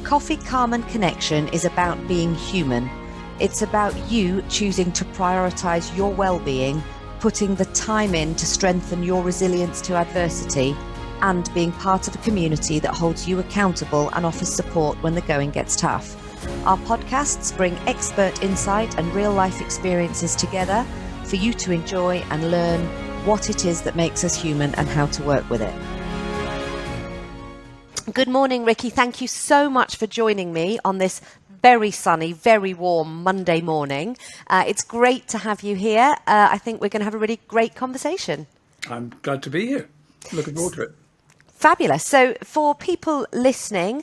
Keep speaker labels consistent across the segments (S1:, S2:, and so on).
S1: Coffee, Calm and Connection is about being human. It's about you choosing to prioritise your well-being, putting the time in to strengthen your resilience to adversity, and being part of a community that holds you accountable and offers support when the going gets tough. Our podcasts bring expert insight and real-life experiences together for you to enjoy and learn what it is that makes us human and how to work with it. Good morning, Rikki. Thank you so much for joining me on this very sunny, very warm Monday morning. It's great to have you here. I think we're going to have a really great conversation.
S2: I'm glad to be here. Looking forward to it.
S1: Fabulous. So for people listening,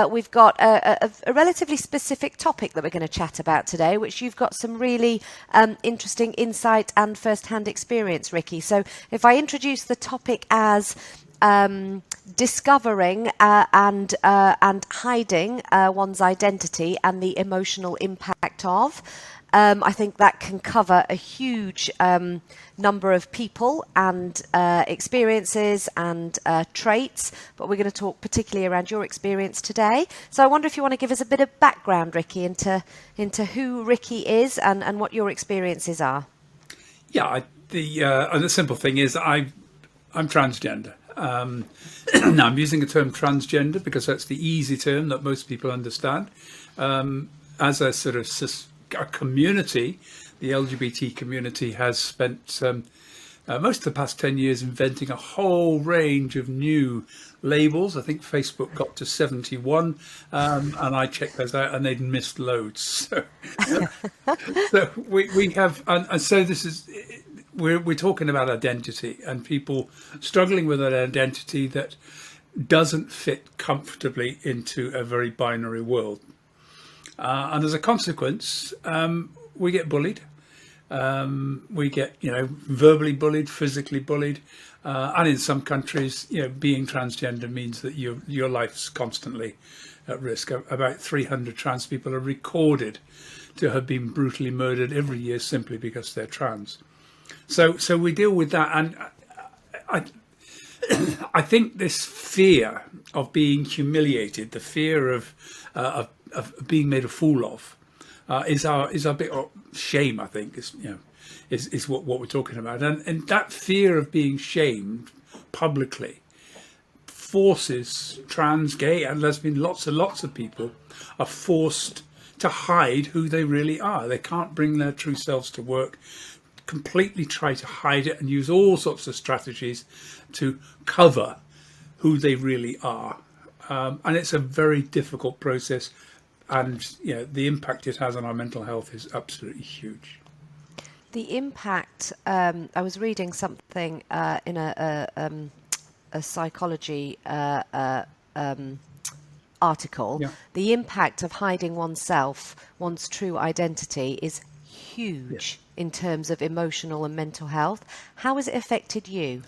S1: we've got a relatively specific topic that we're going to chat about today, which you've got some really interesting insight and first-hand experience, Rikki. So if I introduce the topic as discovering and hiding one's identity and the emotional impact of, I think that can cover a huge number of people and experiences and traits, but we're going to talk particularly around your experience today. So I wonder if you want to give us a bit of background, Rikki, into who Rikki is and what your experiences are.
S2: Yeah, the simple thing is I'm transgender. Now I'm using the term transgender because that's the easy term that most people understand. As a sort of a community, the LGBT community has spent most of the past 10 years inventing a whole range of new labels. I think Facebook got to 71, and I checked those out, and they'd missed loads. So we have, and so this is. We're talking about identity and people struggling with an identity that doesn't fit comfortably into a very binary world. And as a consequence, we get bullied. We get, verbally bullied, physically bullied. And in some countries, being transgender means that your life's constantly at risk. About 300 trans people are recorded to have been brutally murdered every year simply because they're trans. So we deal with that, and I think this fear of being humiliated, the fear of being made a fool of, is our bit of shame. I think is what we're talking about, and that fear of being shamed publicly forces trans, gay, and lesbian, lots and lots of people are forced to hide who they really are. They can't bring their true selves to work. Completely try to hide it and use all sorts of strategies to cover who they really are, and it's a very difficult process, and the impact it has on our mental health is absolutely huge.
S1: The impact, I was reading something in a psychology article.
S2: Yeah.
S1: The impact of hiding oneself, one's true identity, is huge. Yeah. In terms of emotional and mental health. How has it affected you?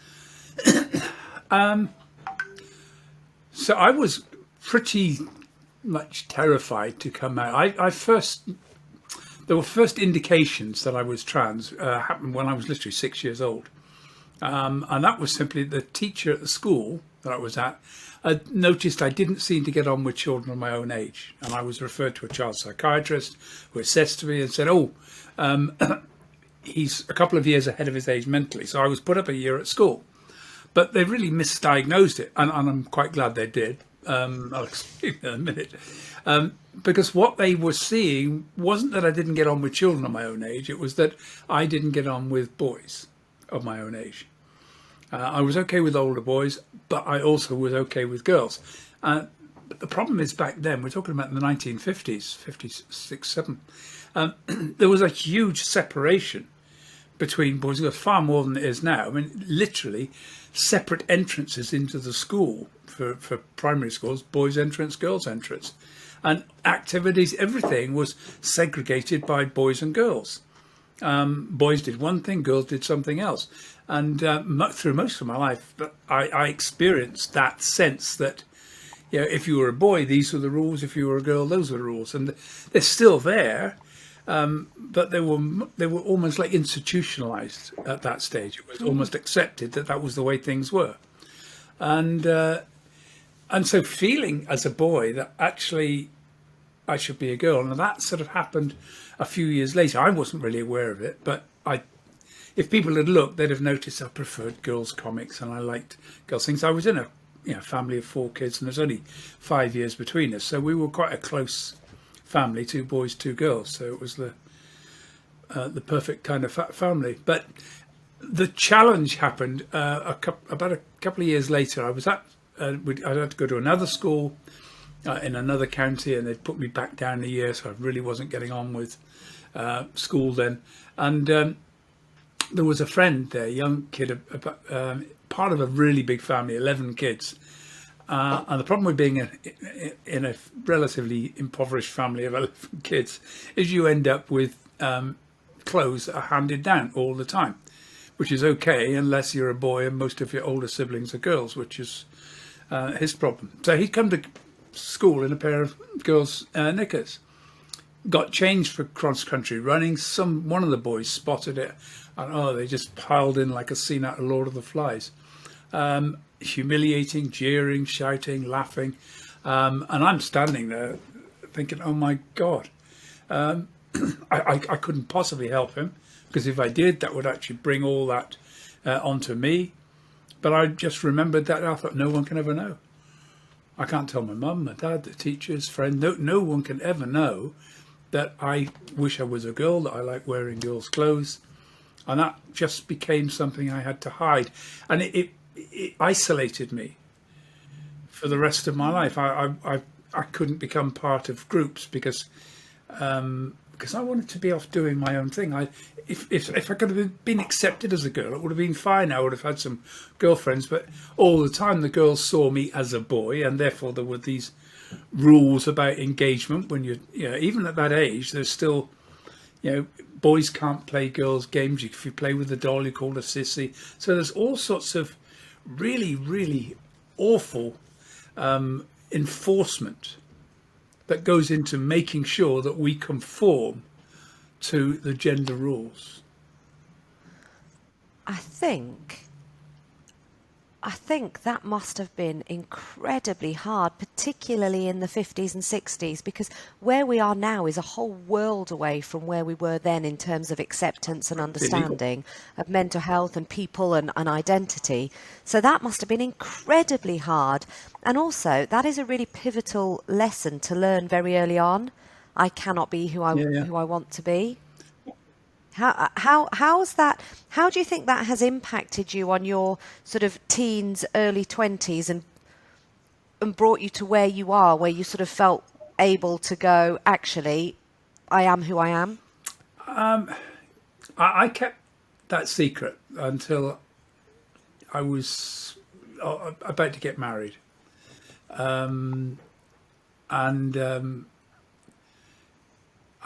S2: So I was pretty much terrified to come out. There were first indications that I was trans happened when I was literally 6 years old. And that was simply the teacher at the school that I was at noticed I didn't seem to get on with children of my own age. And I was referred to a child psychiatrist who assessed me and said, he's a couple of years ahead of his age mentally. So I was put up a year at school. But they really misdiagnosed it. And I'm quite glad they did. I'll explain in a minute. Because what they were seeing wasn't that I didn't get on with children of my own age. It was that I didn't get on with boys of my own age. I was okay with older boys, but I also was okay with girls. But the problem is back then, we're talking about the 1950s, 56, 7. There was a huge separation between boys and girls, far more than it is now. I mean, literally separate entrances into the school for primary schools, boys entrance, girls entrance. And activities, everything was segregated by boys and girls. Boys did one thing, girls did something else. And through most of my life, I experienced that sense that, if you were a boy, these were the rules. If you were a girl, those were the rules. And they're still there. But they were almost like institutionalized at that stage. It was almost accepted that was the way things were. And And so feeling as a boy that actually I should be a girl, and that sort of happened a few years later. I wasn't really aware of it, but if people had looked, they'd have noticed I preferred girls' comics and I liked girls' things. I was in a family of 4 kids, and there's only 5 years between us, so we were quite a close family, 2 boys, 2 girls. So it was the perfect kind of family. But the challenge happened about a couple of years later. I was I had to go to another school in another county, and they'd put me back down a year, so I really wasn't getting on with school then. And there was a friend there, a young kid, part of a really big family, 11 kids. And the problem with being in a relatively impoverished family of 11 kids is you end up with clothes that are handed down all the time, which is okay unless you're a boy and most of your older siblings are girls, which is his problem. So he'd come to school in a pair of girls' knickers. Got changed for cross-country running. One of the boys spotted it, and they just piled in like a scene out of Lord of the Flies. Humiliating, jeering, shouting, laughing. And I'm standing there thinking, oh my God. I couldn't possibly help him, because if I did, that would actually bring all that onto me. But I just remembered that I thought, no one can ever know. I can't tell my mum, my dad, the teachers, friend. No one can ever know that I wish I was a girl, that I like wearing girls' clothes. And that just became something I had to hide. And it isolated me for the rest of my life. I couldn't become part of groups because I wanted to be off doing my own thing. If I could have been accepted as a girl, it would have been fine. I would have had some girlfriends, but all the time the girls saw me as a boy, and therefore there were these rules about engagement. When even at that age, there's still, boys can't play girls' games. If you play with a doll, you're called a sissy. So there's all sorts of really, really awful enforcement that goes into making sure that we conform to the gender rules.
S1: I think that must have been incredibly hard, particularly in the 50s and 60s, because where we are now is a whole world away from where we were then in terms of acceptance and understanding of mental health and people and identity. So that must have been incredibly hard. And also, that is a really pivotal lesson to learn very early on. I cannot be who I want to be. How's that? How do you think that has impacted you on your sort of teens, early 20s, and brought you to where you are, where you sort of felt able to go, actually, I am who I am?
S2: I kept that secret until I was about to get married,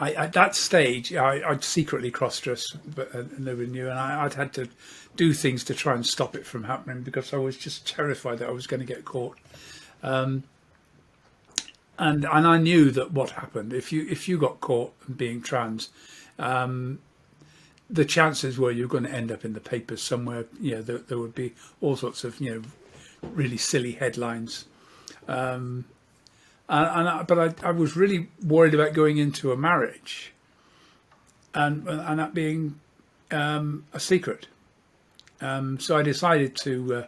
S2: at that stage, I'd secretly cross-dressed, but nobody knew, and I'd had to do things to try and stop it from happening because I was just terrified that I was going to get caught. And I knew that what happened if you got caught being trans, the chances were you're going to end up in the papers somewhere. There would be all sorts of really silly headlines. But I was really worried about going into a marriage and that being a secret. So I decided to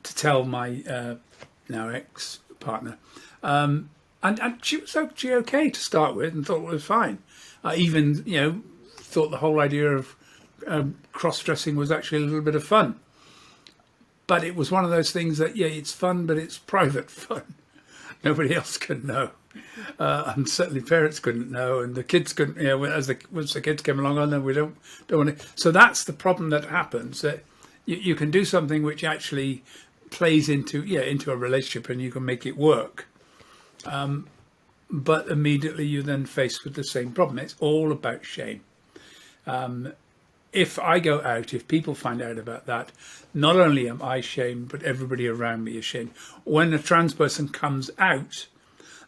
S2: tell my now ex-partner, and she was actually okay to start with and thought it was fine. I even thought the whole idea of cross-dressing was actually a little bit of fun. But it was one of those things that it's fun, but it's private fun. Nobody else could know, and certainly parents couldn't know, and the kids couldn't. Once the kids came along, we don't want to. So that's the problem that happens. That you can do something which actually plays into a relationship, and you can make it work. But immediately you're then faced with the same problem. It's all about shame. If I go out, if people find out about that, not only am I shamed, but everybody around me is shamed. When a trans person comes out,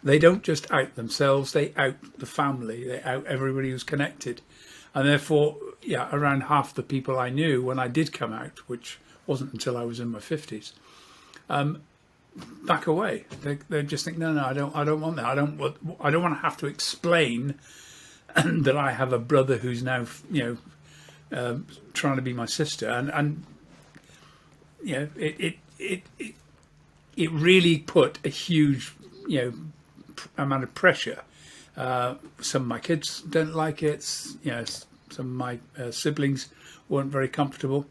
S2: they don't just out themselves, they out the family, they out everybody who's connected. And therefore, around half the people I knew when I did come out, which wasn't until I was in my 50s, back away. They just think, no, I don't want that. I don't want to have to explain that I have a brother who's now, trying to be my sister, and it really put a huge, amount of pressure. Some of my kids don't like it. Some of my siblings weren't very comfortable.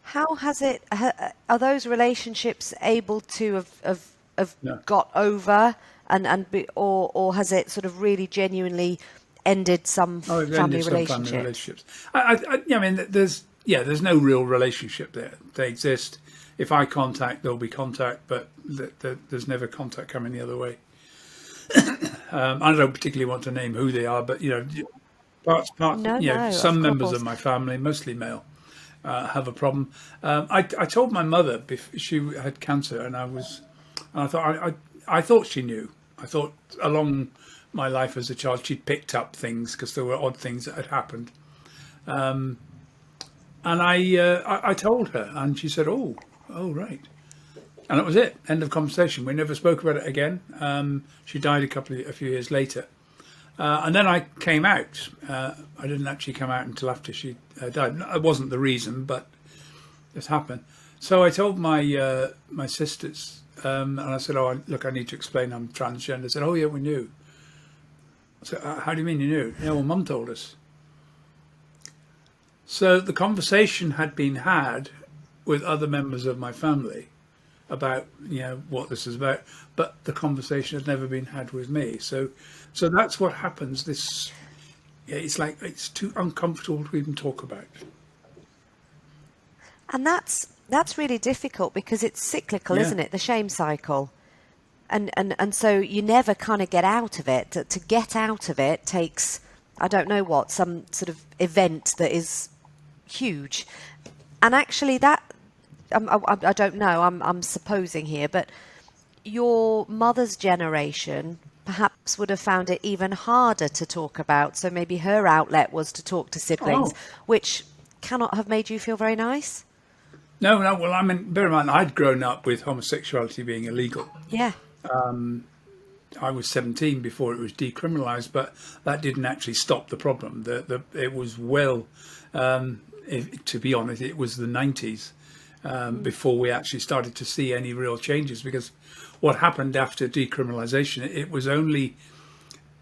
S1: How has it? Are those relationships able to have
S2: No.
S1: got over or has it sort of really genuinely ended some
S2: Oh, it's
S1: family
S2: ended some
S1: relationships?
S2: family relationships. I mean, there's no real relationship there. They exist. If I contact, there'll be contact, but there's never contact coming the other way. I don't particularly want to name who they are, but parts,
S1: No,
S2: some
S1: of
S2: members of
S1: course.
S2: my family, mostly male, have a problem. I told my mother she had cancer, and I thought she knew. I thought along my life as a child she'd picked up things because there were odd things that had happened. And I told her, and she said, "Oh, right." And that was it. End of conversation. We never spoke about it again. She died a few years later. And then I came out. I didn't actually come out until after she died. It wasn't the reason, but it happened. So I told my sisters, and I said, "Oh, look, I need to explain I'm transgender." They said, "Oh, yeah, we knew." So how do you mean you knew? Yeah, well, Mum told us. So the conversation had been had with other members of my family about what this is about, but the conversation had never been had with me. So that's what happens. It's like it's too uncomfortable to even talk about.
S1: And that's really difficult because it's cyclical,
S2: Yeah.
S1: isn't it? The shame cycle. And so you never kind of get out of it. To get out of it takes, I don't know what, some sort of event that is huge. And actually that, I don't know, I'm supposing here, but your mother's generation perhaps would have found it even harder to talk about. So maybe her outlet was to talk to siblings,
S2: Oh.
S1: which cannot have made you feel very nice.
S2: No. Well, I mean, bear in mind, I'd grown up with homosexuality being illegal.
S1: Yeah.
S2: I was 17 before it was decriminalised, but that didn't actually stop the problem. It was to be honest, it was the 90s before we actually started to see any real changes. Because what happened after decriminalisation, it was only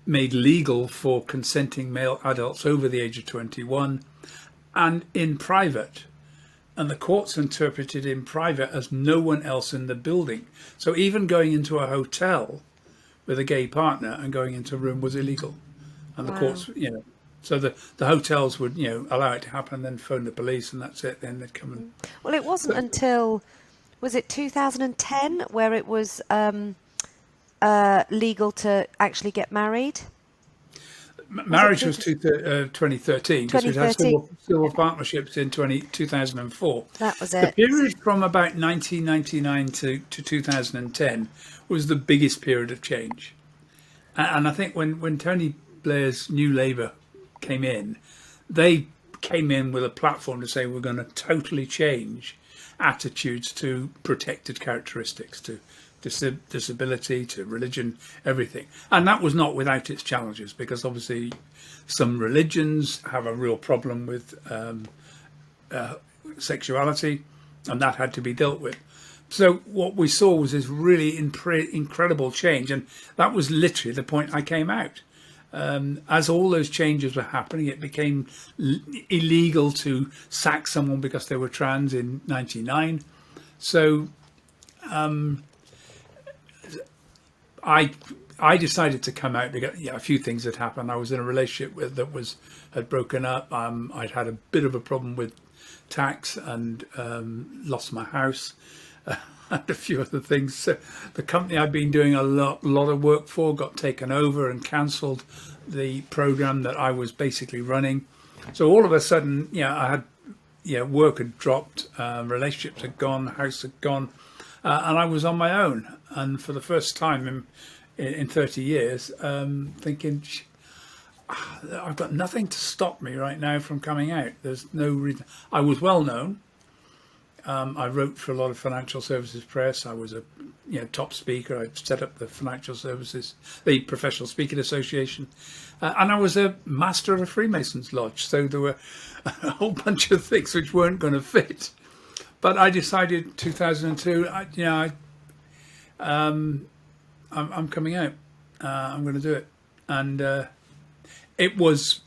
S2: made legal for consenting male adults over the age of 21 and in private. And the courts interpreted in private as no one else in the building. So even going into a hotel with a gay partner and going into a room was illegal. And the
S1: Wow.
S2: courts, so the hotels would, allow it to happen, then phone the police, and that's it. Then they'd come and.
S1: Well, it wasn't until, was it 2010 where it was legal to actually get married?
S2: Marriage was 2013 because we had
S1: 2013.
S2: civil partnerships in 2004.
S1: That was
S2: The
S1: it.
S2: period from about 1999 to 2010 was the biggest period of change. And I think when Tony Blair's New Labour came in, they came in with a platform to say we're going to totally change attitudes to protected characteristics, to disability, to religion, everything. And that was not without its challenges, because obviously some religions have a real problem with sexuality, and that had to be dealt with. So what we saw was this really incredible change, and that was literally the point I came out. As all those changes were happening, it became illegal to sack someone because they were trans in '99. So I decided to come out because a few things had happened. I was in a relationship had broken up. I'd had a bit of a problem with tax and lost my house. And a few other things. So the company I'd been doing a lot of work for got taken over and cancelled the program that I was basically running. So all of a sudden, I had, work had dropped, relationships had gone, house had gone, and I was on my own. And for the first time in 30 years, thinking, I've got nothing to stop me right now from coming out. There's no reason. I was well known. I wrote for a lot of financial services press. I was a top speaker. I set up the the Professional Speaking Association, and I was a master of a Freemasons lodge. So there were a whole bunch of things which weren't going to fit. But I decided 2002. I'm coming out. I'm going to do it, and it was.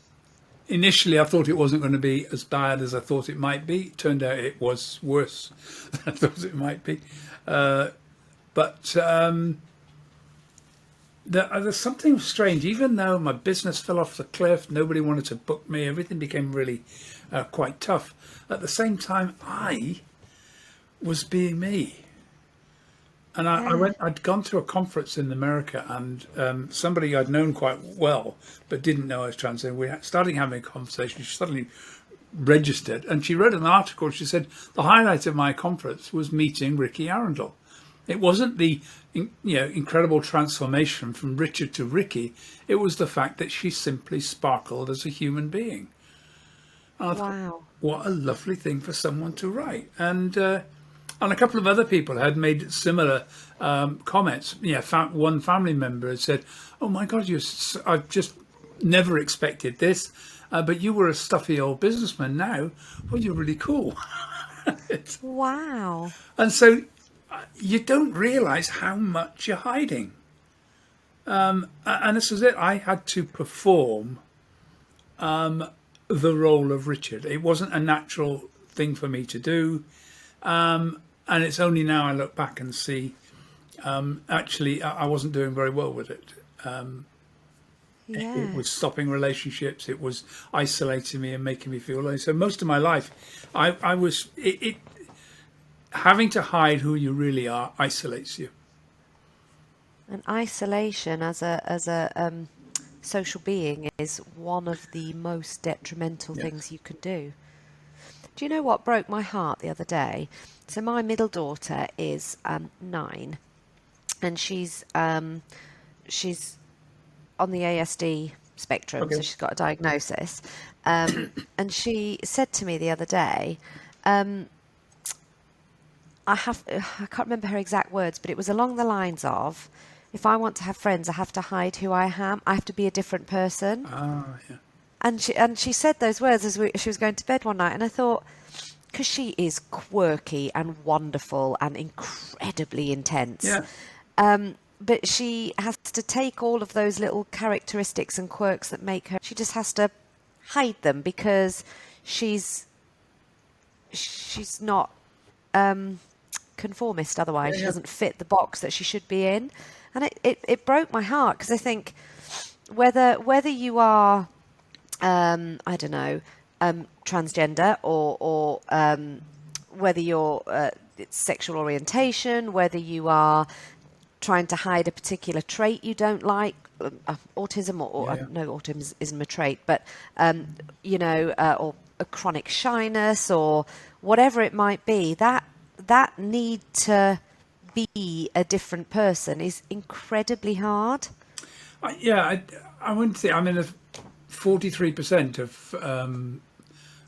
S2: Initially, I thought it wasn't going to be as bad as I thought it might be. It turned out it was worse than I thought it might be. There's something strange. Even though my business fell off the cliff, nobody wanted to book me, everything became really quite tough. At the same time, I was being me. And I'd gone to a conference in America, and somebody I'd known quite well, but didn't know I was transgender. We started having a conversation. She suddenly registered, and she wrote an article. She said, the highlight of my conference was meeting Rikki Arundel. It wasn't the incredible transformation from Richard to Rikki. It was the fact that she simply sparkled as a human being. And I thought, what a lovely thing for someone to write. And a couple of other people had made similar comments. One family member had said, "Oh my God, I've just never expected this, but you were a stuffy old businessman. Now, well, you're really cool."
S1: Wow!
S2: And so you don't realise how much you're hiding. And this was it. I had to perform the role of Richard. It wasn't a natural thing for me to do. And it's only now I look back and see, actually, I wasn't doing very well with it. It was stopping relationships. It was isolating me and making me feel lonely. So most of my life, I was having to hide who you really are isolates you.
S1: And isolation as a social being is one of the most detrimental things you can do. Do you know what broke my heart the other day? So my middle daughter is 9, and she's on the ASD spectrum, so she's got a diagnosis. And she said to me the other day, I can't remember her exact words, but it was along the lines of, if I want to have friends, I have to hide who I am. I have to be a different person.
S2: Ah, yeah.
S1: And she said those words as she was going to bed one night, and I thought, because she is quirky and wonderful and incredibly intense, but she has to take all of those little characteristics and quirks that make her. She just has to hide them because she's not conformist. Otherwise, she doesn't fit the box that she should be in, and it broke my heart, because I think whether you are I don't know, transgender or whether you're it's sexual orientation, whether you are trying to hide a particular trait you don't like, autism or no, autism isn't a trait, but or a chronic shyness or whatever it might be, that need to be a different person is incredibly hard.
S2: I wouldn't say. I mean, 43% of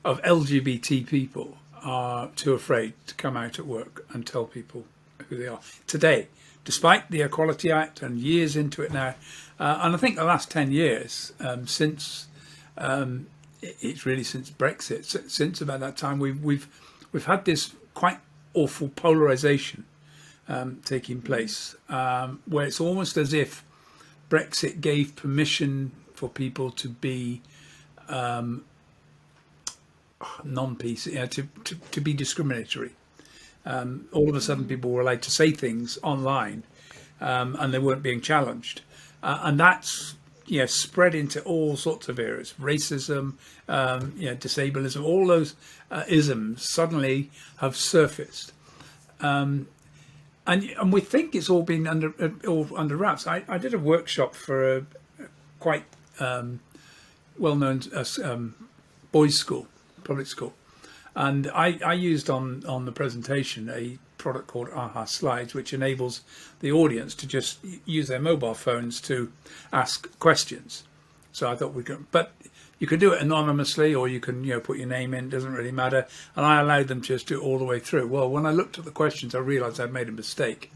S2: LGBT people are too afraid to come out at work and tell people who they are today, despite the Equality Act and years into it now. And I think the last 10 years, since it's really since Brexit, since about that time, we've had this quite awful polarization taking place, where it's almost as if Brexit gave permission for people to be non-peace, to be discriminatory. All of a sudden, people were allowed to say things online, and they weren't being challenged, and that's spread into all sorts of areas: racism, disableism. All those isms suddenly have surfaced, and we think it's all been under wraps. I did a workshop for a quite well-known boys' school, public school, and I used on the presentation a product called AHA Slides, which enables the audience to just use their mobile phones to ask questions. So I thought we could, but You can do it anonymously, or you can, put your name in. It doesn't really matter. And I allowed them to just do it all the way through. Well, when I looked at the questions, I realised I'd made a mistake,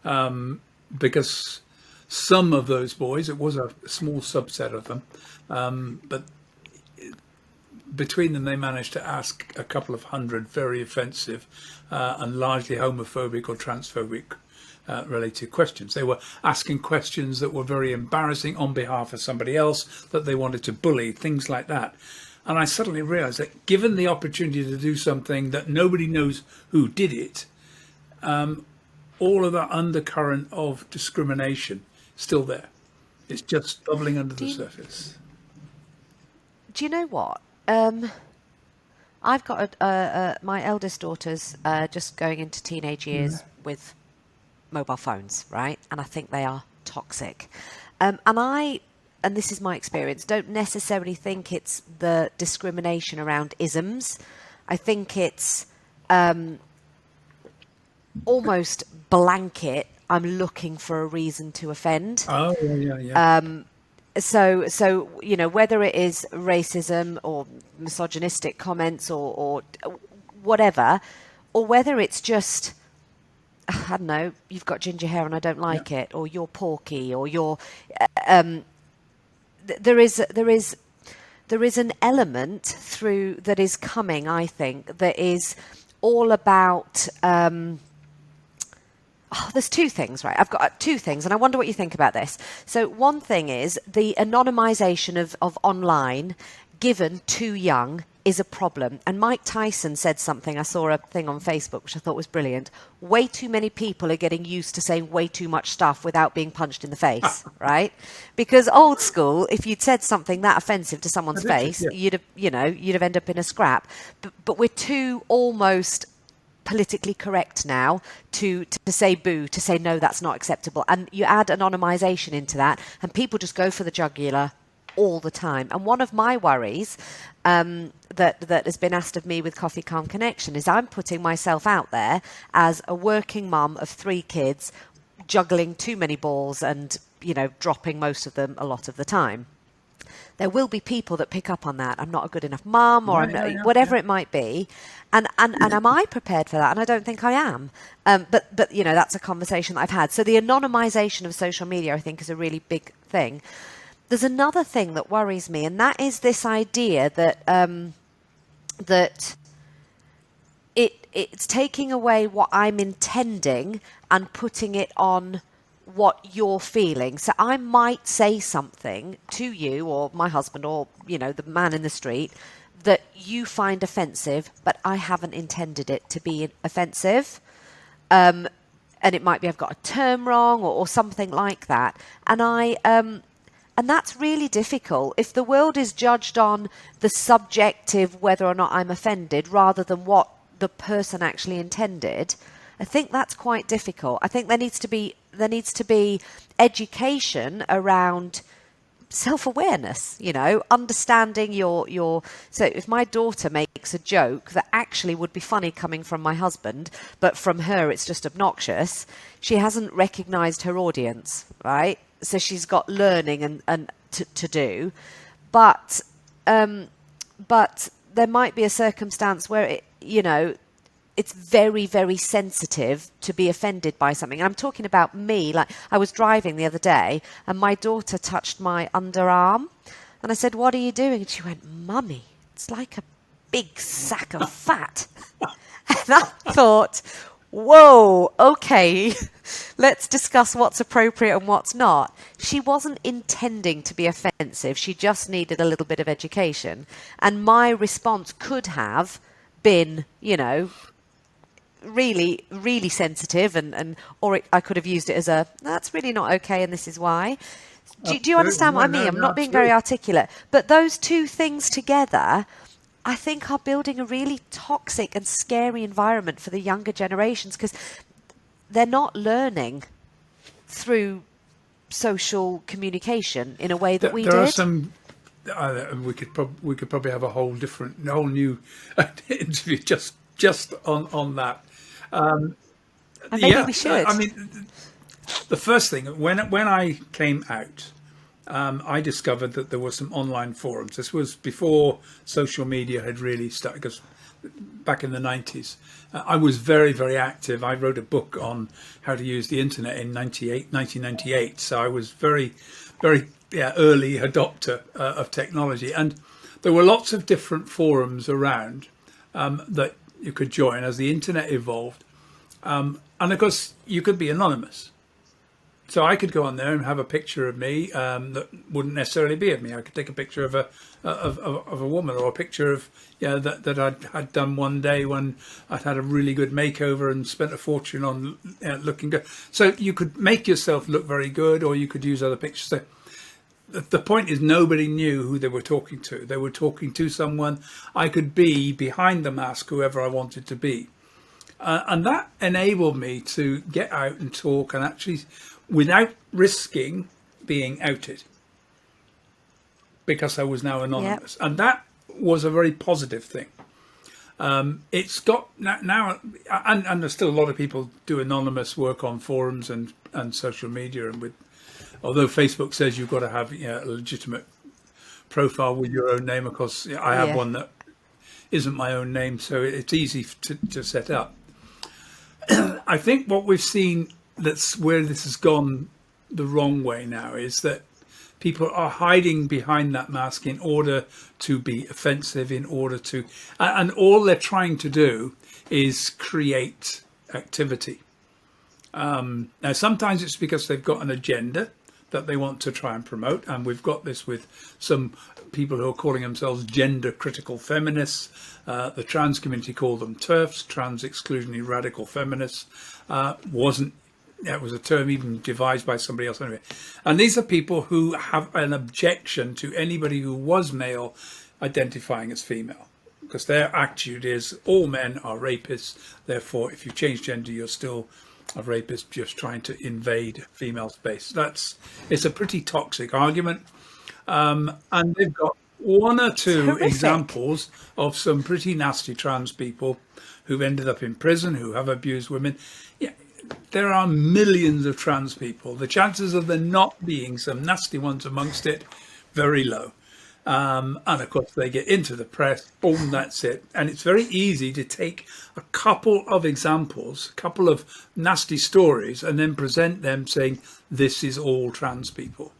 S2: because some of those boys, it was a small subset of them, but between them, they managed to ask a couple of hundred very offensive and largely homophobic or transphobic related questions. They were asking questions that were very embarrassing on behalf of somebody else that they wanted to bully, things like that. And I suddenly realized that given the opportunity to do something that nobody knows who did it, all of that undercurrent of discrimination is still there. It's just bubbling under the surface.
S1: Do you know what? I've got my eldest daughter's just going into teenage years with mobile phones, right? And I think they are toxic. And this is my experience, don't necessarily think it's the discrimination around isms. I think it's almost blanket, I'm looking for a reason to offend.
S2: Oh, yeah.
S1: So whether it is racism or misogynistic comments or whatever, or whether it's just, I don't know, you've got ginger hair and I don't like it, or you're porky, or you're there is an element through that is coming, I think, that is all about there's two things, right? I've got two things, and I wonder what you think about this. So one thing is the anonymization of online, given too young, is a problem. And Mike Tyson said something, I saw a thing on Facebook, which I thought was brilliant. Way too many people are getting used to saying way too much stuff without being punched in the face, right? Because old school, if you'd said something that offensive to someone's face, you'd have ended up in a scrap. But we're too almost politically correct now to say boo, to say no, that's not acceptable. And you add anonymization into that and people just go for the jugular all the time. And one of my worries that has been asked of me with Coffee Calm Connection is I'm putting myself out there as a working mum of 3 kids, juggling too many balls and, dropping most of them a lot of the time. There will be people that pick up on that. I'm not a good enough mum, or whatever it might be. And am I prepared for that? And I don't think I am. But that's a conversation that I've had. So the anonymization of social media, I think, is a really big thing. There's another thing that worries me, and that is this idea that that it's taking away what I'm intending and putting it on what you're feeling. So I might say something to you or my husband or, the man in the street that you find offensive, but I haven't intended it to be offensive. And it might be I've got a term wrong or something like that. And and that's really difficult. If the world is judged on the subjective, whether or not I'm offended, rather than what the person actually intended, I think that's quite difficult. I think there needs to be education around self-awareness, understanding your so if my daughter makes a joke that actually would be funny coming from my husband, but from her it's just obnoxious, she hasn't recognized her audience, right? So she's got learning and to do, but there might be a circumstance where it's very, very sensitive to be offended by something. And I'm talking about me. Like, I was driving the other day and my daughter touched my underarm. And I said, "What are you doing?" And she went, "Mummy, it's like a big sack of fat." And I thought, whoa, okay, let's discuss what's appropriate and what's not. She wasn't intending to be offensive. She just needed a little bit of education. And my response could have been, really, really sensitive, or I could have used it as that's really not okay, and this is why. Do you understand what I mean? I'm not being very articulate. But those two things together, I think, are building a really toxic and scary environment for the younger generations, because they're not learning through social communication in a way that we did.
S2: There are some. We could probably have a whole new interview just on that.
S1: Maybe we should.
S2: I mean, the first thing when I came out, I discovered that there were some online forums. This was before social media had really started, because back in the 90s, I was very, very active. I wrote a book on how to use the internet in 1998. So I was very, very early adopter of technology. And there were lots of different forums around that you could join as the internet evolved. And of course, you could be anonymous. So I could go on there and have a picture of me that wouldn't necessarily be of me. I could take a picture of a woman, or a picture of that I had done one day when I'd had a really good makeover and spent a fortune on looking good. So you could make yourself look very good, or you could use other pictures. So the point is, nobody knew who they were talking to. They were talking to someone. I could be behind the mask whoever I wanted to be, and that enabled me to get out and talk, and actually, without risking being outed, because I was now anonymous. Yep. And that was a very positive thing. It's got now, and there's still a lot of people do anonymous work on forums and social media, and although Facebook says you've got to have a legitimate profile with your own name. Of course, I have one that isn't my own name, so it's easy to set up. I think what we've seen, that's where this has gone the wrong way now, is that people are hiding behind that mask in order to be offensive, in order to, and all they're trying to do is create activity. Now, sometimes it's because they've got an agenda that they want to try and promote, and we've got this with some people who are calling themselves gender critical feminists. The trans community call them TERFs, trans exclusionary radical feminists. It was a term even devised by somebody else anyway. And these are people who have an objection to anybody who was male identifying as female, because their attitude is all men are rapists. Therefore, if you change gender, you're still a rapist just trying to invade female space. It's a pretty toxic argument. And they've got one or two examples of some pretty nasty trans people who've ended up in prison, who have abused women. Yeah, there are millions of trans people. The chances of there not being some nasty ones amongst it, very low. And of course, they get into the press, boom, that's it. And it's very easy to take a couple of examples, a couple of nasty stories, and then present them saying, this is all trans people.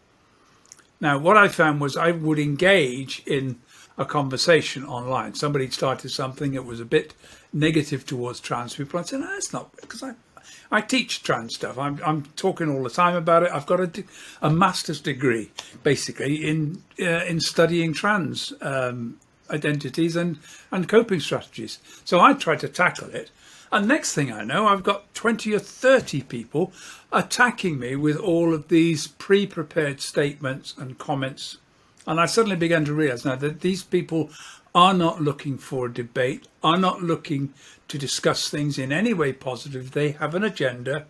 S2: Now, what I found was I would engage in a conversation online. Somebody started something that was a bit negative towards trans people. I'd say, no, it's not, because I teach trans stuff. I'm talking all the time about it. I've got a master's degree, basically, in studying trans identities and coping strategies. So I try to tackle it. And next thing I know, I've got 20 or 30 people attacking me with all of these pre-prepared statements and comments. And I suddenly began to realize now that these people are not looking for a debate, are not looking to discuss things in any way positive. They have an agenda.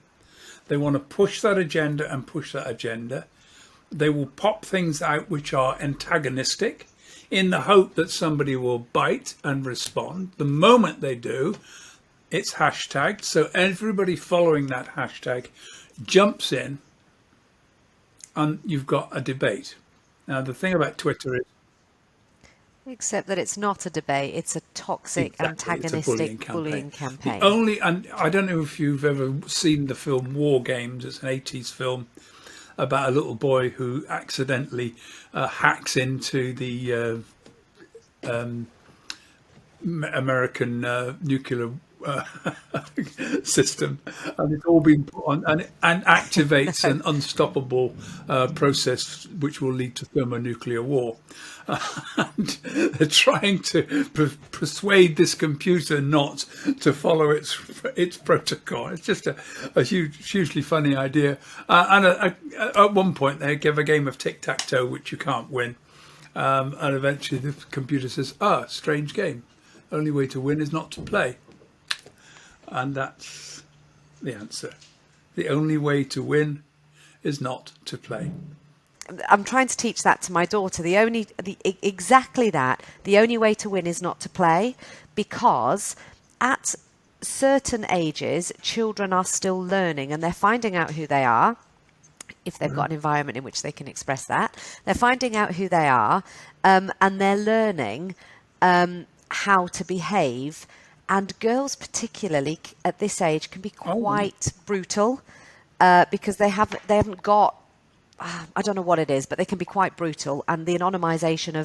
S2: They want to push that agenda and push that agenda. They will pop things out which are antagonistic in the hope that somebody will bite and respond. The moment they do, it's hashtagged. So everybody following that hashtag jumps in and you've got a debate. Now, the thing about Twitter is,
S1: except that it's not a debate, it's a toxic, antagonistic bullying campaign.
S2: And I don't know if you've ever seen the film War Games. It's an 80s film about a little boy who accidentally hacks into the American nuclear system, and it's all been put on, and activates an unstoppable process which will lead to thermonuclear war. And they're trying to persuade this computer not to follow its protocol. It's just a hugely funny idea. And at one point they give a game of tic-tac-toe which you can't win, and eventually the computer says, strange game, only way to win is not to play. And that's the answer. The only way to win is not to play.
S1: I'm trying to teach that to my daughter. Exactly that. The only way to win is not to play, because at certain ages, children are still learning and they're finding out who they are. if they've got an environment in which they can express that. They're finding out who they are, and they're learning how to behave. And girls, particularly at this age, can be quite brutal because they haven't got. I don't know what it is, but they can be quite brutal, and the anonymisation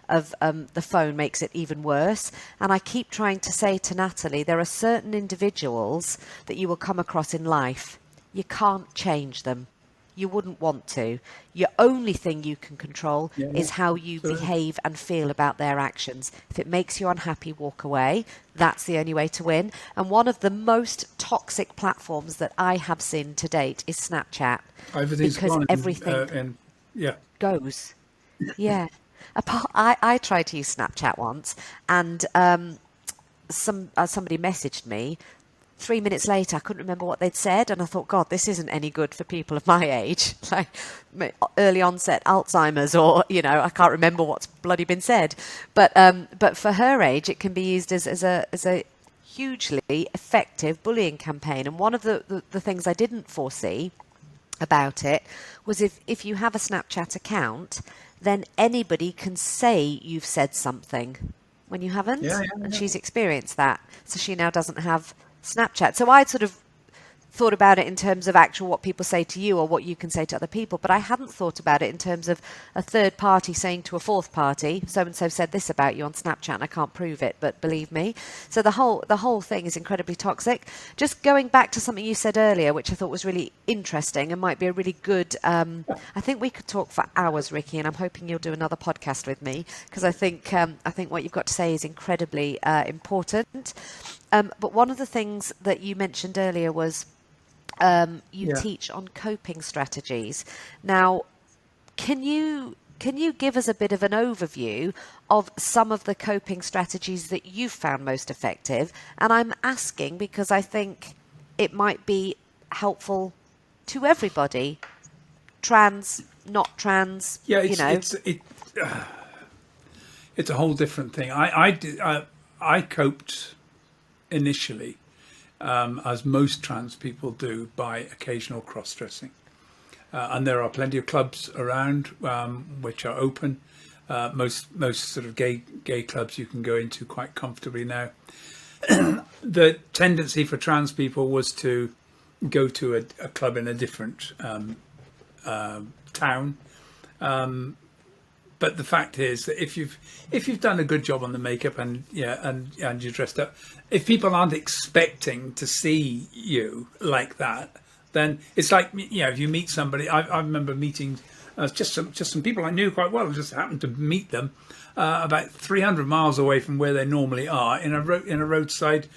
S1: of the phone makes it even worse. And I keep trying to say to Natalie, there are certain individuals that you will come across in life. You can't change them. You wouldn't want to. Your only thing you can control is how you behave and feel about their actions. If it makes you unhappy, walk away. That's the only way to win. And one of the most toxic platforms that I have seen to date is Snapchat. Because everything goes. Yeah. I tried to use Snapchat once, and somebody messaged me. 3 minutes later, I couldn't remember what they'd said, and I thought, God, this isn't any good for people of my age, like early onset Alzheimer's, or I can't remember what's bloody been said. But for her age, it can be used as a hugely effective bullying campaign. And one of the things I didn't foresee about it was if you have a Snapchat account, then anybody can say you've said something when you haven't. And she's experienced that, so she now doesn't have Snapchat. So I'd sort of thought about it in terms of actual what people say to you or what you can say to other people, but I hadn't thought about it in terms of a third party saying to a fourth party, so and so said this about you on Snapchat and I can't prove it, but believe me. So the whole thing is incredibly toxic. Just going back to something you said earlier, which I thought was really interesting and might be a really good I think we could talk for hours, Rikki, and I'm hoping you'll do another podcast with me, because I think what you've got to say is incredibly important. But one of the things that you mentioned earlier was you teach on coping strategies. Now, can you give us a bit of an overview of some of the coping strategies that you found most effective? And I'm asking because I think it might be helpful to everybody, trans, not trans.
S2: It's a whole different thing. I coped initially, as most trans people do, by occasional cross-dressing. And there are plenty of clubs around which are open. Most sort of gay clubs you can go into quite comfortably now. The tendency for trans people was to go to a club in a different town. But the fact is that if you've done a good job on the makeup and you're dressed up, if people aren't expecting to see you like that, then it's like, if you meet somebody. I remember meeting just some people I knew quite well. I just happened to meet them about 300 miles away from where they normally are in a roadside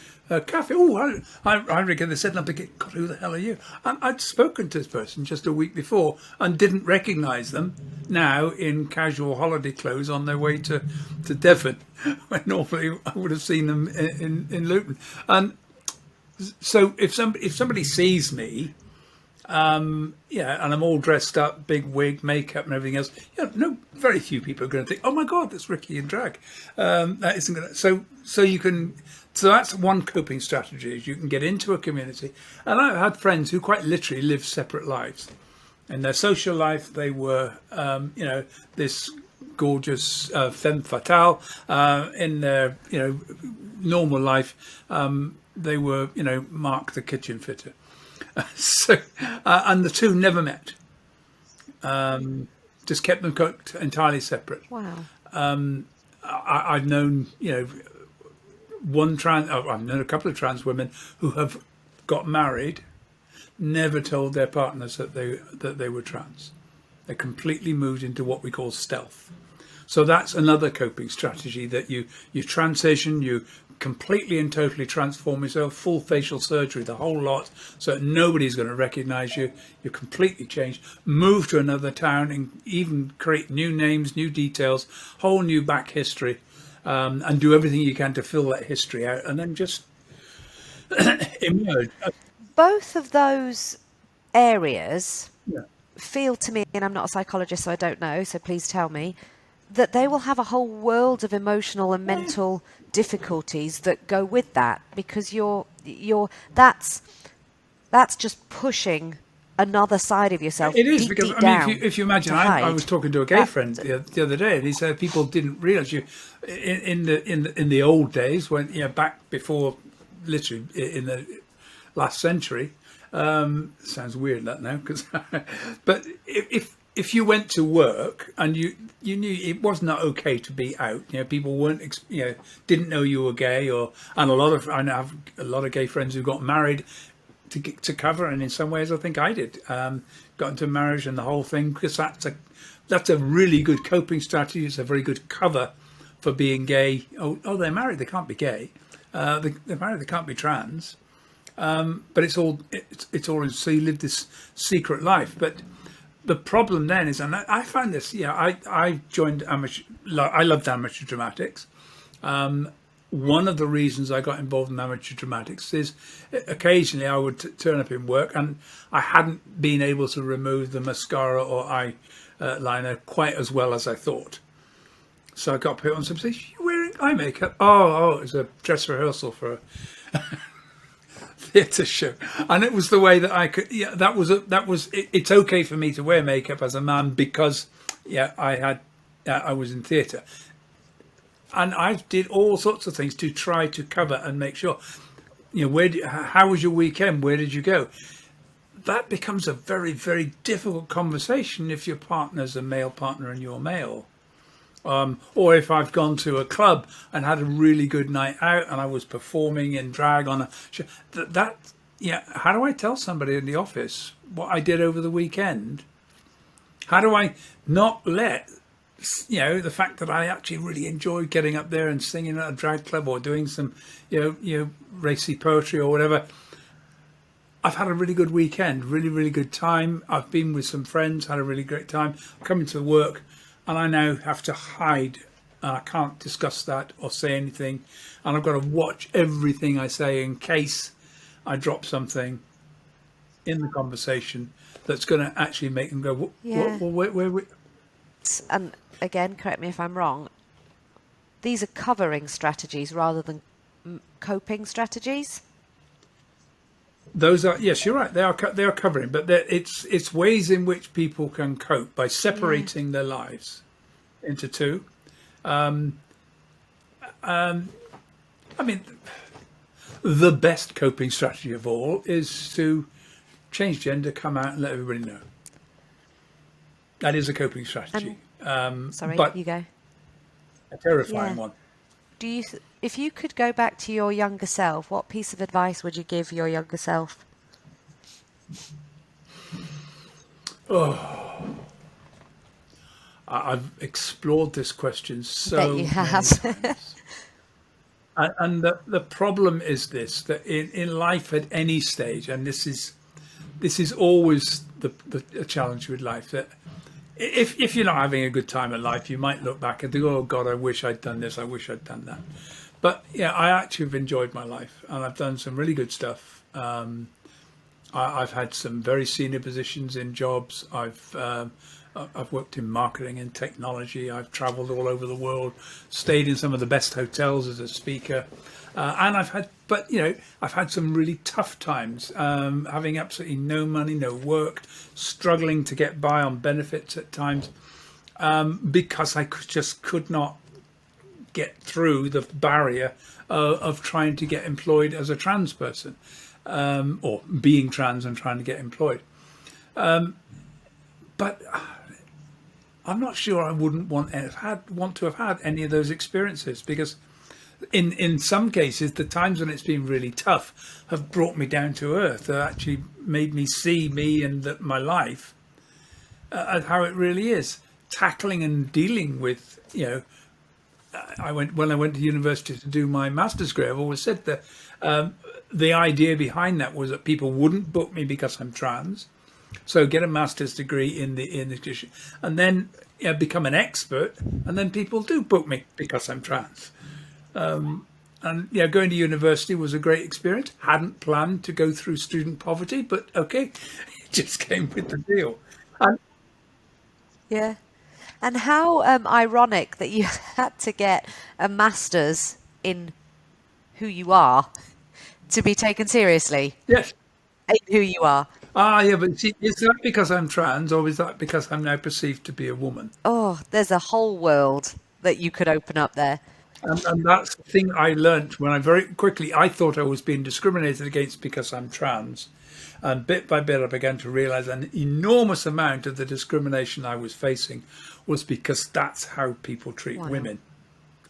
S2: cafe. Oh, hi, Rick. And they said, I'm thinking, God, who the hell are you? And I'd spoken to this person just a week before and didn't recognise them now in casual holiday clothes on their way to Devon, when normally I would have seen them in Luton. And so if somebody sees me, and I'm all dressed up, big wig, makeup, and everything else, very few people are going to think, "Oh my God, that's Rikki in drag." That isn't going to. So that's one coping strategy. Is you can get into a community, and I've had friends who quite literally live separate lives. In their social life, they were, this gorgeous femme fatale. In their, normal life, they were, Mark the kitchen fitter. So, and the two never met. Just kept them cooked entirely separate.
S1: Wow.
S2: I've known, I've known a couple of trans women who have got married, never told their partners that they were trans. They completely moved into what we call stealth. So that's another coping strategy, that you transition, you completely and totally transform yourself, full facial surgery, the whole lot, so that nobody's going to recognize you. You're completely changed. Move to another town and even create new names, new details, whole new back history, and do everything you can to fill that history out, and then just emerge.
S1: Both of those areas feel to me, and I'm not a psychologist, so I don't know, so please tell me, that they will have a whole world of emotional and mental difficulties that go with that, because that's just pushing another side of yourself
S2: It is,
S1: deep,
S2: because
S1: deep
S2: I mean,
S1: down
S2: if you imagine,
S1: to
S2: I
S1: hide.
S2: was talking to a gay friend the other day, and he said people didn't realise you in the old days, when back before, literally in the last century. Sounds weird that now, because but if you went to work and you knew it was not okay to be out, people weren't didn't know you were gay, and I have a lot of gay friends who got married to cover, and in some ways I think I did, got into marriage and the whole thing, because that's a really good coping strategy. It's a very good cover for being gay. Oh, they're married, they can't be gay. They're married, they can't be trans. But it's all so you live this secret life. But the problem then is, and I find this, I joined amateur. I loved amateur dramatics. One of the reasons I got involved in amateur dramatics is occasionally I would turn up in work and I hadn't been able to remove the mascara or eyeliner quite as well as I thought. So I got put on some, say, "You're wearing eye makeup?" Oh, it was a dress rehearsal for a theatre show, and it was the way that I could. Yeah, that was it's okay for me to wear makeup as a man because, I was in theatre, and I did all sorts of things to try to cover and make sure. How was your weekend? Where did you go? That becomes a very, very difficult conversation if your partner's a male partner and you're male. Or if I've gone to a club and had a really good night out and I was performing in drag on a show, how do I tell somebody in the office what I did over the weekend? How do I not let the fact that I actually really enjoyed getting up there and singing at a drag club or doing some racy poetry or whatever? I've had a really good weekend, really, really good time. I've been with some friends, had a really great time. I'm coming to work, and I now have to hide. I can't discuss that or say anything. And I've got to watch everything I say in case I drop something in the conversation that's going to actually make them go, where?
S1: And again, correct me if I'm wrong, these are covering strategies rather than coping strategies.
S2: Those are, yes, you're right. They are covering, but it's ways in which people can cope by separating their lives into two. I mean, the best coping strategy of all is to change gender, come out, and let everybody know. That is a coping strategy.
S1: Sorry,
S2: but
S1: you go.
S2: A terrifying one.
S1: Do you, if you could go back to your younger self, what piece of advice would you give your younger self?
S2: I've explored this question so
S1: Bet you
S2: many
S1: have.
S2: times. And the problem is this, that in life at any stage, and this is always the challenge with life, that if you're not having a good time in life, you might look back and think, oh God, I wish I'd done this, I wish I'd done that. But I actually have enjoyed my life, and I've done some really good stuff. I've had some very senior positions in jobs. I've worked in marketing and technology. I've traveled all over the world, stayed in some of the best hotels as a speaker. And I've had some really tough times, having absolutely no money, no work, struggling to get by on benefits at times, because I could not get through the barrier of trying to get employed as a trans person, or being trans and trying to get employed. But I'm not sure I wouldn't want to have had any of those experiences, because in some cases, the times when it's been really tough have brought me down to earth. They actually made me see me and my life as how it really is. Tackling and dealing with, when I went to university to do my master's degree, I've always said that the idea behind that was that people wouldn't book me because I'm trans. So get a master's degree in the condition, and then become an expert, and then people do book me because I'm trans. And going to university was a great experience. Hadn't planned to go through student poverty, but okay, it just came with the deal. And
S1: Yeah. And how ironic that you had to get a master's in who you are to be taken seriously
S2: yes,
S1: in who you are.
S2: Ah, yeah, but see, is that because I'm trans, or is that because I'm now perceived to be a woman?
S1: Oh, there's a whole world that you could open up there.
S2: And that's the thing I learnt when I very quickly, I thought I was being discriminated against because I'm trans. And bit by bit, I began to realize an enormous amount of the discrimination I was facing was because that's how people treat
S1: Wow.
S2: women.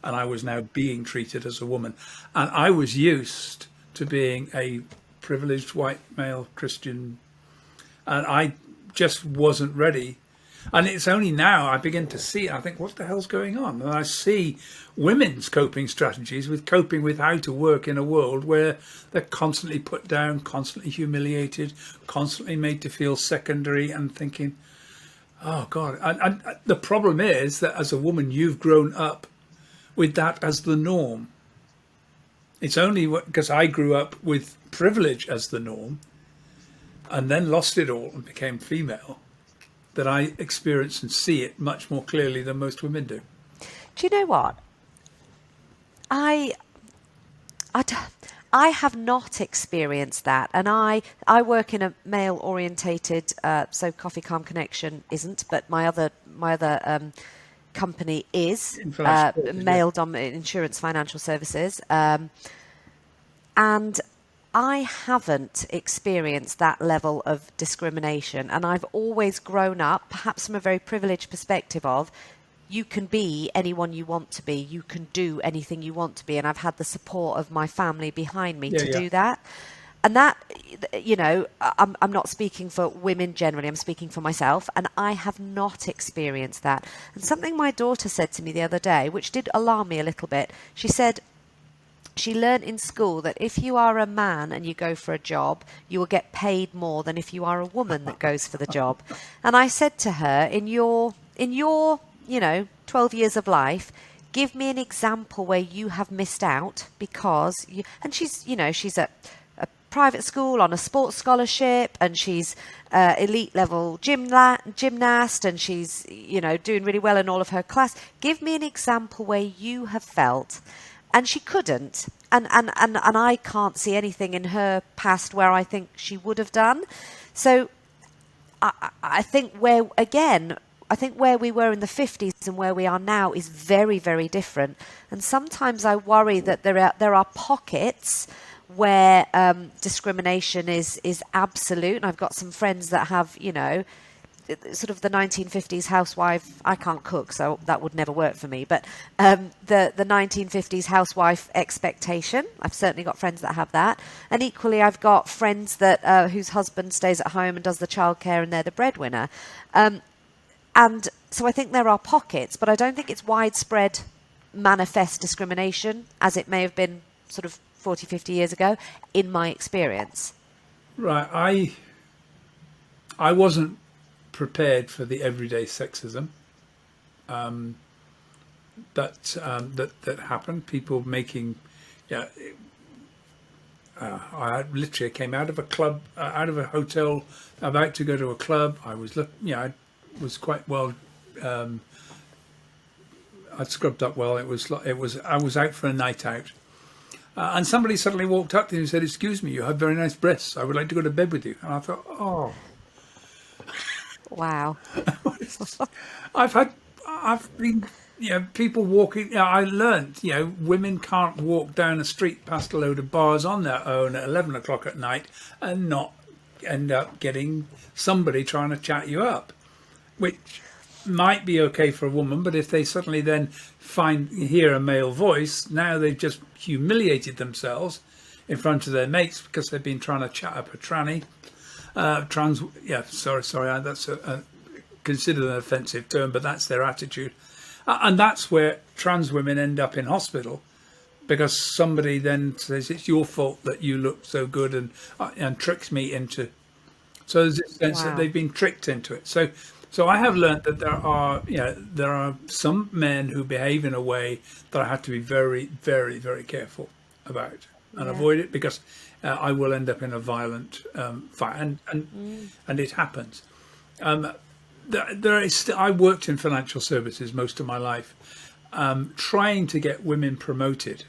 S2: And I was now being treated as a woman. And I was used to being a privileged white male Christian, and I just wasn't ready. And it's only now I begin to see, I think, what the hell's going on? And I see women's coping strategies with coping with how to work in a world where they're constantly put down, constantly humiliated, constantly made to feel secondary, and thinking, oh God. And the problem is that as a woman, you've grown up with that as the norm. It's only because I grew up with privilege as the norm and then lost it all and became female that I experience and see it much more clearly than most women do.
S1: Do you know what? I, I, d- I have not experienced that, and I work in a male orientated, so Coffee Calm Connection isn't, but my other company is
S2: In financial services, yeah.
S1: male dominant insurance financial services, and I haven't experienced that level of discrimination, and I've always grown up, perhaps from a very privileged perspective of, you can be anyone you want to be, you can do anything you want to be, and I've had the support of my family behind me
S2: Yeah,
S1: to
S2: yeah.
S1: do that. And that, I'm not speaking for women generally, I'm speaking for myself, and I have not experienced that. And something my daughter said to me the other day, which did alarm me a little bit, she said, she learnt in school that if you are a man and you go for a job, you will get paid more than if you are a woman that goes for the job. And I said to her, in your 12 years of life, give me an example where you have missed out because you, and she's at a private school on a sports scholarship, and she's elite level gymnast, and she's doing really well in all of her class. Give me an example where you have felt. And she couldn't. And I can't see anything in her past where I think she would have done. So I think I think where we were in the 50s and where we are now is very, very different. And sometimes I worry that there are pockets where discrimination is absolute. And I've got some friends that have, sort of the 1950s housewife. I can't cook, so that would never work for me. But the 1950s housewife expectation. I've certainly got friends that have that, and equally, I've got friends that whose husband stays at home and does the childcare, and they're the breadwinner. And so I think there are pockets, but I don't think it's widespread, manifest discrimination as it may have been sort of 40, 50 years ago, in my experience.
S2: Right. I wasn't prepared for the everyday sexism that happened. People making, yeah. I literally came out of a club, out of a hotel, about to go to a club. I was I was quite well. I'd scrubbed up well. It was. I was out for a night out, and somebody suddenly walked up to me and said, "Excuse me, you have very nice breasts. I would like to go to bed with you." And I thought, oh.
S1: Wow.
S2: I've been, people walking. I learned, women can't walk down a street past a load of bars on their own at 11 o'clock at night and not end up getting somebody trying to chat you up, which might be okay for a woman, but if they suddenly then hear a male voice, now they've just humiliated themselves in front of their mates because they've been trying to chat up a tranny. Sorry, that's considered an offensive term, but that's their attitude. And that's where trans women end up in hospital, because somebody then says it's your fault that you look so good, and tricks me into. So there's this sense that they've been tricked into it. So I have learned that there are some men who behave in a way that I have to be very, very, very careful about and avoid it, because I will end up in a violent fight, and it happens. I worked in financial services most of my life. Trying to get women promoted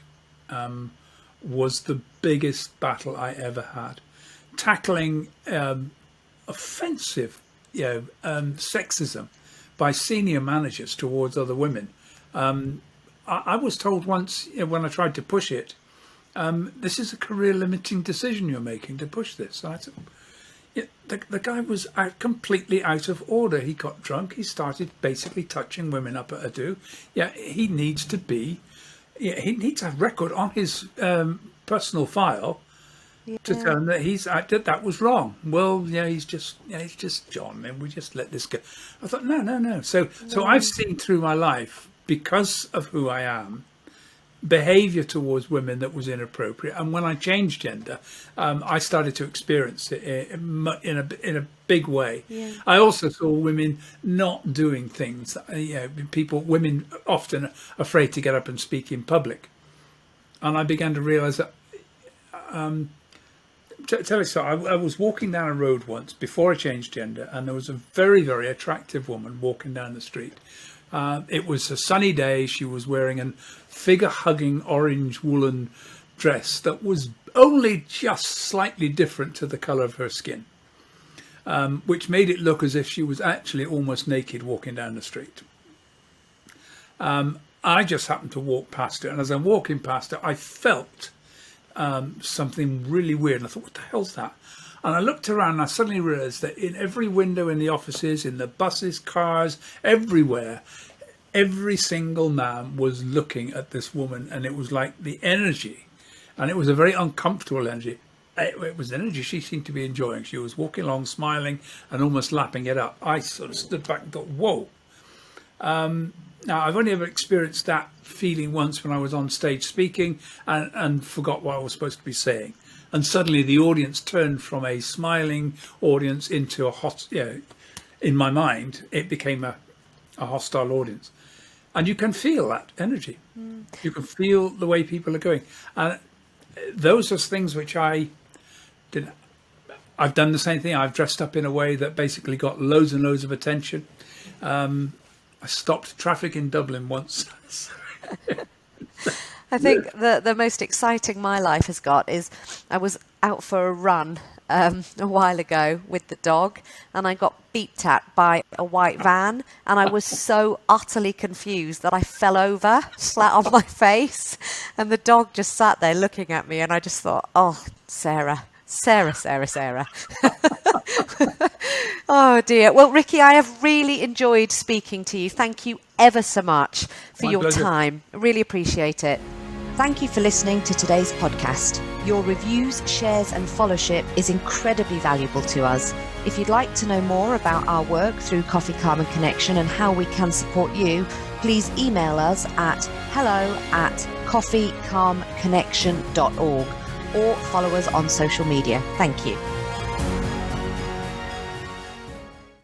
S2: was the biggest battle I ever had. Tackling offensive, sexism by senior managers towards other women. I was told once, when I tried to push it, this is a career limiting decision you're making to push this. So I said, the guy was completely out of order. He got drunk. He started basically touching women up at a do. Yeah, he needs to have record on his personal file to tell him that that was wrong. Well, he's just John, and we just let this go. I thought, no. So I've seen through my life, because of who I am, behavior towards women that was inappropriate. And when I changed gender, I started to experience it in a big way. Yeah. I also saw women not doing things. Women often afraid to get up and speak in public. And I began to realize that, tell you so, I was walking down a road once before I changed gender, and there was a very, very attractive woman walking down the street. It was a sunny day. She was wearing a figure-hugging orange woolen dress that was only just slightly different to the colour of her skin, which made it look as if she was actually almost naked walking down the street. I just happened to walk past her, and as I'm walking past her, I felt something really weird. And I thought, what the hell's that? And I looked around and I suddenly realised that in every window in the offices, in the buses, cars, everywhere, every single man was looking at this woman, and it was like the energy, and it was a very uncomfortable energy. It was energy she seemed to be enjoying. She was walking along, smiling, and almost lapping it up. I sort of stood back and thought, whoa. Now, I've only ever experienced that feeling once when I was on stage speaking and forgot what I was supposed to be saying. And suddenly the audience turned from a smiling audience into in my mind, it became a hostile audience. And you can feel that energy. Mm. You can feel the way people are going. And those are things which I did. I've done the same thing. I've dressed up in a way that basically got loads and loads of attention. I stopped traffic in Dublin once.
S1: I think the most exciting my life has got is I was out for a run a while ago with the dog, and I got beeped at by a white van, and I was so utterly confused that I fell over flat on my face, and the dog just sat there looking at me, and I just thought, oh, Sarah. Oh dear. Well, Rikki, I have really enjoyed speaking to you. Thank you ever so much for your time. I really appreciate it. Thank you for listening to today's podcast. Your reviews, shares and followership is incredibly valuable to us. If you'd like to know more about our work through Coffee, Calm and Connection and how we can support you, please email us at hello@coffeecalmconnection.org or follow us on social media. Thank you.